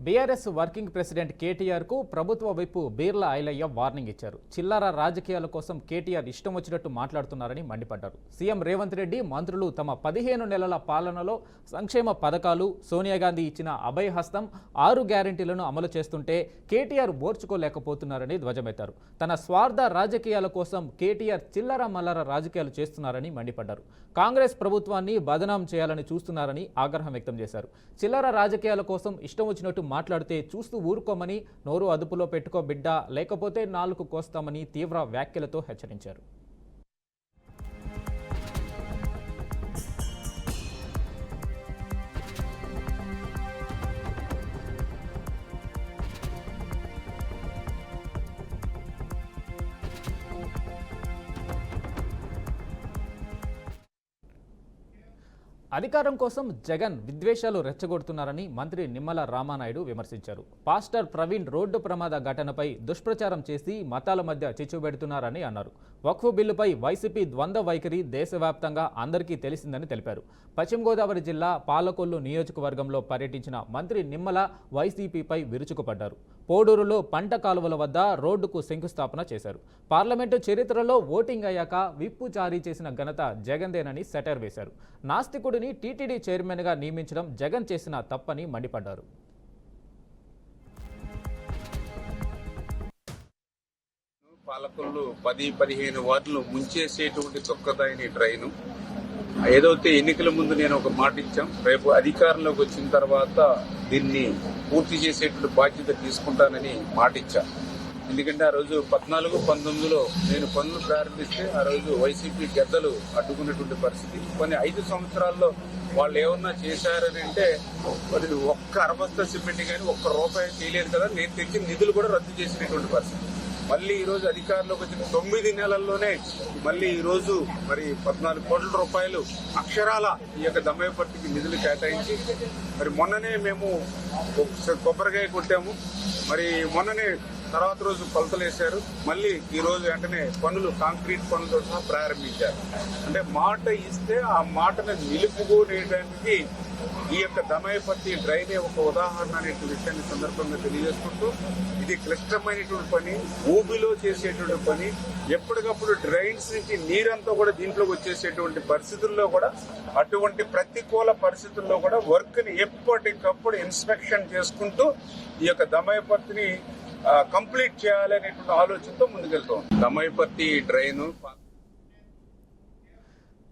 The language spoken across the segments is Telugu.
బీఆర్ఎస్ వర్కింగ్ ప్రెసిడెంట్ కేటీఆర్కు ప్రభుత్వ వైపు బీర్ల ఐలయ్య వార్నింగ్ ఇచ్చారు. చిల్లర రాజకీయాల కోసం కేటీఆర్ ఇష్టం వచ్చినట్టు మాట్లాడుతున్నారని మండిపడ్డారు. సీఎం రేవంత్ రెడ్డి మంత్రులు తమ 15 నెలల పాలనలో సంక్షేమ పథకాలు, సోనియా గాంధీ ఇచ్చిన అభయహస్తం 6 గ్యారెంటీలను అమలు చేస్తుంటే కేటీఆర్ ఓర్చుకోలేకపోతున్నారని ధ్వజమెత్తారు. తన స్వార్థ రాజకీయాల కోసం కేటీఆర్ చిల్లర మల్లర రాజకీయాలు చేస్తున్నారని మండిపడ్డారు. కాంగ్రెస్ ప్రభుత్వాన్ని బదనాం చేయాలని చూస్తున్నారని ఆగ్రహం వ్యక్తం చేశారు. చిల్లర రాజకీయాల కోసం ఇష్టం వచ్చినట్టు మాట్లాడితే చూస్తూ ఊరుకోమని, నోరు అదుపులో పెట్టుకో బిడ్డ, లేకపోతే నాలుగు కోస్తామని తీవ్ర వ్యాఖ్యలతో హెచ్చరించారు. అధికారం కోసం జగన్ విద్వేషాలు రెచ్చగొడుతున్నారని మంత్రి నిమ్మల రామానాయుడు విమర్శించారు. పాస్టర్ ప్రవీణ్ రోడ్డు ప్రమాద ఘటనపై దుష్ప్రచారం చేసి మతాల మధ్య చిచ్చుబెడుతున్నారని అన్నారు. వక్ఫ్ బిల్లుపై వైసీపీ ద్వంద్వ వైఖరి దేశవ్యాప్తంగా అందరికీ తెలిసిందని తెలిపారు. పశ్చిమ గోదావరి జిల్లా పాలకొల్లు నియోజకవర్గంలో పర్యటించిన మంత్రి నిమ్మల వైసీపీపై విరుచుకుపడ్డారు. పోడూరులో పంట కాలువల వద్ద రోడ్డుకు శంకుస్థాపన చేశారు. పార్లమెంటు చరిత్రలో ఓటింగ్ అయ్యాక విప్పు జారీ చేసిన ఘనత జగన్దేనని సెటైర్ వేశారు. నాస్తికుడిని టీటీడీ చైర్మన్గా నియమించడం జగన్ చేసిన తప్పని మండిపడ్డారు. పాలకులు 10-15 వార్డులు ముంచేసేటువంటి తొక్కదాయని ట్రైను ఏదైతే ఎన్నికల ముందు నేను ఒక మాట ఇచ్చాం, రేపు అధికారంలోకి వచ్చిన తర్వాత దీన్ని పూర్తి చేసేటువంటి బాధ్యత తీసుకుంటానని మాట ఇచ్చా. ఎందుకంటే ఆ రోజు 14-19లో నేను పనులు ప్రారంభిస్తే ఆ రోజు వైసీపీ గద్దలు అడ్డుకున్నటువంటి పరిస్థితి. కొన్ని 5 సంవత్సరాల్లో వాళ్ళు ఏమన్నా చేశారని అంటే మరి ఒక్క అరబస్తా సిమెంట్ కానీ ఒక్క రూపాయి చేయలేదు కదా, నేను తెచ్చిన నిధులు కూడా రద్దు చేసినటువంటి పరిస్థితి. మళ్ళీ ఈ రోజు అధికారంలోకి వచ్చిన 9 నెలల్లోనే మళ్ళీ ఈ రోజు మరి 14 కోట్ల రూపాయలు అక్షరాల ఈ యొక్క దమ్మయ్యపట్టికి నిధులు కేటాయించి మరి మొన్ననే మేము కొబ్బరికాయ కొట్టాము. మరి మొన్ననే తర్వాత రోజు కొలతలు వేశారు. మళ్ళీ ఈ రోజు వెంటనే పనులు, కాంక్రీట్ పనులతో సహా ప్రారంభించారు. అంటే మాట ఇస్తే ఆ మాటను నిలుపుకునేటానికి ఈ యొక్క దమయపత్తి డ్రైనే ఒక ఉదాహరణ అనే విషయాన్ని సందర్భంగా తెలియజేసుకుంటూ, ఇది క్లిష్టమైనటువంటి పని, ఊబిలో చేసేటువంటి పని. ఎప్పటికప్పుడు డ్రైన్స్ నుంచి నీరంతా కూడా దీంట్లోకి వచ్చేసేటువంటి పరిస్థితుల్లో కూడా, అటువంటి ప్రతికూల పరిస్థితుల్లో కూడా వర్క్ ని ఎప్పటికప్పుడు ఇన్స్పెక్షన్ చేసుకుంటూ ఈ యొక్క దమయపత్తిని కంప్లీట్ చేయాలనేటువంటి ఆలోచనతో ముందుకెళ్తాం. దమయపత్తి డ్రైన్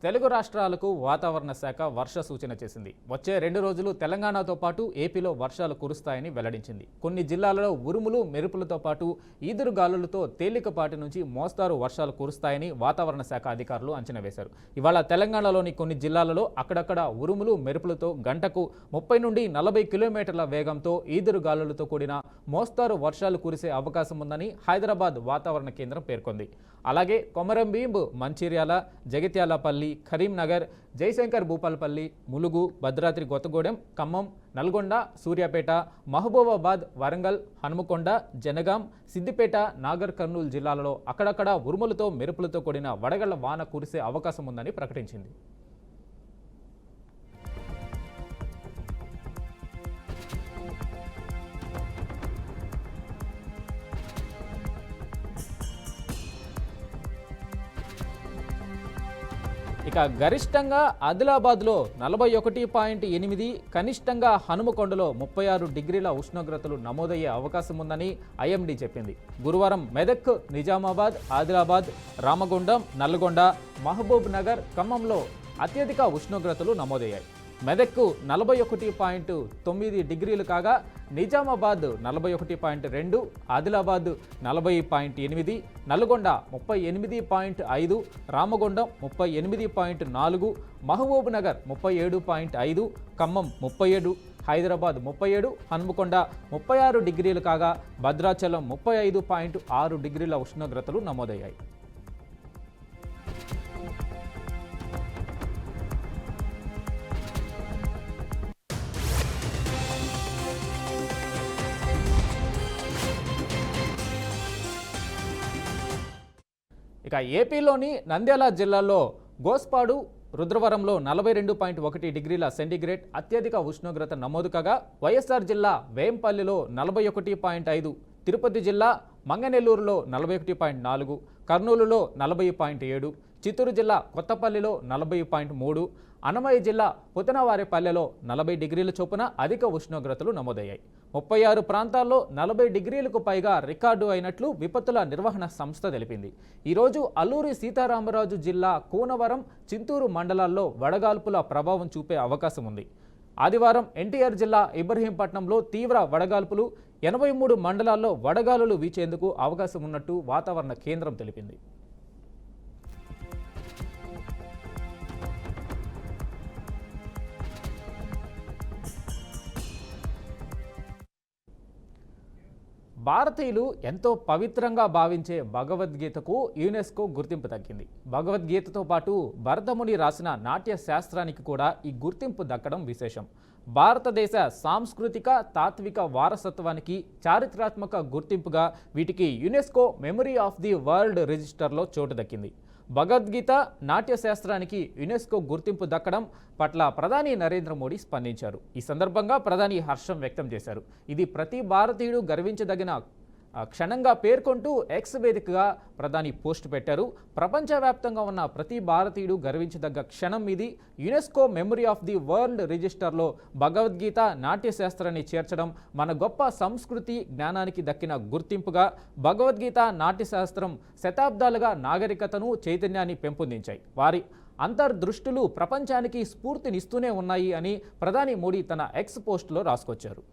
తెలుగు రాష్ట్రాలకు వాతావరణ శాఖ వర్ష సూచన చేసింది. వచ్చే 2 రోజులు తెలంగాణతో పాటు ఏపీలో వర్షాలు కురుస్తాయని వెల్లడించింది. కొన్ని జిల్లాలలో ఉరుములు, మెరుపులతో పాటు ఈదురుగాలులతో తేలికపాటి నుంచి మోస్తారు వర్షాలు కురుస్తాయని వాతావరణ శాఖ అధికారులు అంచనా వేశారు. ఇవాళ తెలంగాణలోని కొన్ని జిల్లాలలో అక్కడక్కడ ఉరుములు, మెరుపులతో గంటకు 30 నుండి 40 కిలోమీటర్ల వేగంతో ఈదురుగాలులతో కూడిన మోస్తారు వర్షాలు కురిసే అవకాశం ఉందని హైదరాబాద్ వాతావరణ కేంద్రం పేర్కొంది. అలాగే కొమరంభీం, మంచిర్యాల, జగిత్యాలపల్లి, కరీంనగర్, జయశంకర్ భూపాలపల్లి, ములుగు, భద్రాద్రి కొత్తగూడెం, ఖమ్మం, నల్గొండ, సూర్యాపేట, మహబూబాబాద్, వరంగల్, హనుమకొండ, జనగాం, సిద్దిపేట, నాగర్ కర్నూలు జిల్లాలలో అక్కడక్కడ ఉరుములతో మెరుపులతో కూడిన వడగళ్ల వాన కురిసే అవకాశం ఉందని ప్రకటించింది. ఇక గరిష్టంగా ఆదిలాబాద్లో 41.8, కనిష్టంగా హనుమకొండలో 36 డిగ్రీల ఉష్ణోగ్రతలు నమోదయ్యే అవకాశం ఉందని ఐఎండీ చెప్పింది. గురువారం మెదక్, నిజామాబాద్, ఆదిలాబాద్, రామగుండం, నల్గొండ, మహబూబ్ నగర్, ఖమ్మంలో అత్యధిక ఉష్ణోగ్రతలు నమోదయ్యాయి. మెదక్కు 41.9 డిగ్రీలు కాగా నిజామాబాద్ 41.2, ఆదిలాబాద్ 40.8, నల్గొండ 38.5, రామగుండం 38.4, మహబూబ్ నగర్ 37.5, ఖమ్మం 37, హైదరాబాద్ 37, హనుమకొండ 36 డిగ్రీలు కాగా భద్రాచలం 35.6 డిగ్రీల ఉష్ణోగ్రతలు నమోదయ్యాయి. ఇక ఏపీలోని నంద్యాల జిల్లాలో గోస్పాడు, రుద్రవరంలో 42.1 డిగ్రీల సెంటీగ్రేడ్ అత్యధిక ఉష్ణోగ్రత నమోదు కాగా వైఎస్ఆర్ జిల్లా వేంపల్లిలో 41.5, తిరుపతి జిల్లా మంగనెల్లూరులో 41.4, కర్నూలులో 40.7, చిత్తూరు జిల్లా కొత్తపల్లిలో 40.3, అన్నమయ్య జిల్లా పుతనవారిపల్లెలో 40 డిగ్రీల చొప్పున అధిక ఉష్ణోగ్రతలు నమోదయ్యాయి. 36 ప్రాంతాల్లో 40 డిగ్రీలకు పైగా రికార్డు అయినట్లు విపత్తుల నిర్వహణ సంస్థ తెలిపింది. ఈరోజు అల్లూరి సీతారామరాజు జిల్లా కూనవరం, చింతూరు మండలాల్లో వడగాల్పుల ప్రభావం చూపే అవకాశం ఉంది. ఆదివారం ఎన్టీఆర్ జిల్లా ఇబ్రహీంపట్నంలో తీవ్ర వడగాల్పులు, 83 మండలాల్లో వడగాలులు వీచేందుకు అవకాశం ఉన్నట్టు వాతావరణ కేంద్రం తెలిపింది. భారతీయులు ఎంతో పవిత్రంగా భావించే భగవద్గీతకు యునెస్కో గుర్తింపు దక్కింది. భగవద్గీతతో పాటు భరతముని రాసిన నాట్య శాస్త్రానికి కూడా ఈ గుర్తింపు దక్కడం విశేషం. భారతదేశ సాంస్కృతిక తాత్విక వారసత్వానికి చారిత్రాత్మక గుర్తింపుగా వీటికి UNESCO memory of the world రిజిస్టర్లో చోటు దక్కింది. భగవద్గీత నాట్య శాస్త్రానికి యునెస్కో గుర్తింపు దక్కడం పట్ల ప్రధాని నరేంద్ర మోడీ స్పందించారు. ఈ సందర్భంగా ప్రధాని హర్షం వ్యక్తం చేశారు. ఇది ప్రతి భారతీయుడు గర్వించదగిన క్షణంగా పేర్కొంటూ ఎక్స్ వేదికగా ప్రధాని పోస్ట్ పెట్టారు. ప్రపంచవ్యాప్తంగా ఉన్న ప్రతి భారతీయుడు గర్వించదగ్గ క్షణం ఇది. UNESCO memory of the world రిజిస్టర్లో భగవద్గీత నాట్యశాస్త్రాన్ని చేర్చడం మన గొప్ప సంస్కృతి జ్ఞానానికి దక్కిన గుర్తింపుగా. భగవద్గీత నాట్యశాస్త్రం శతాబ్దాలుగా నాగరికతను చైతన్యాన్ని పెంపొందించాయి. వారి అంతర్దృష్టులు ప్రపంచానికి స్ఫూర్తినిస్తూనే ఉన్నాయి అని ప్రధాని మోడీ తన ఎక్స్ పోస్టులో రాసుకొచ్చారు.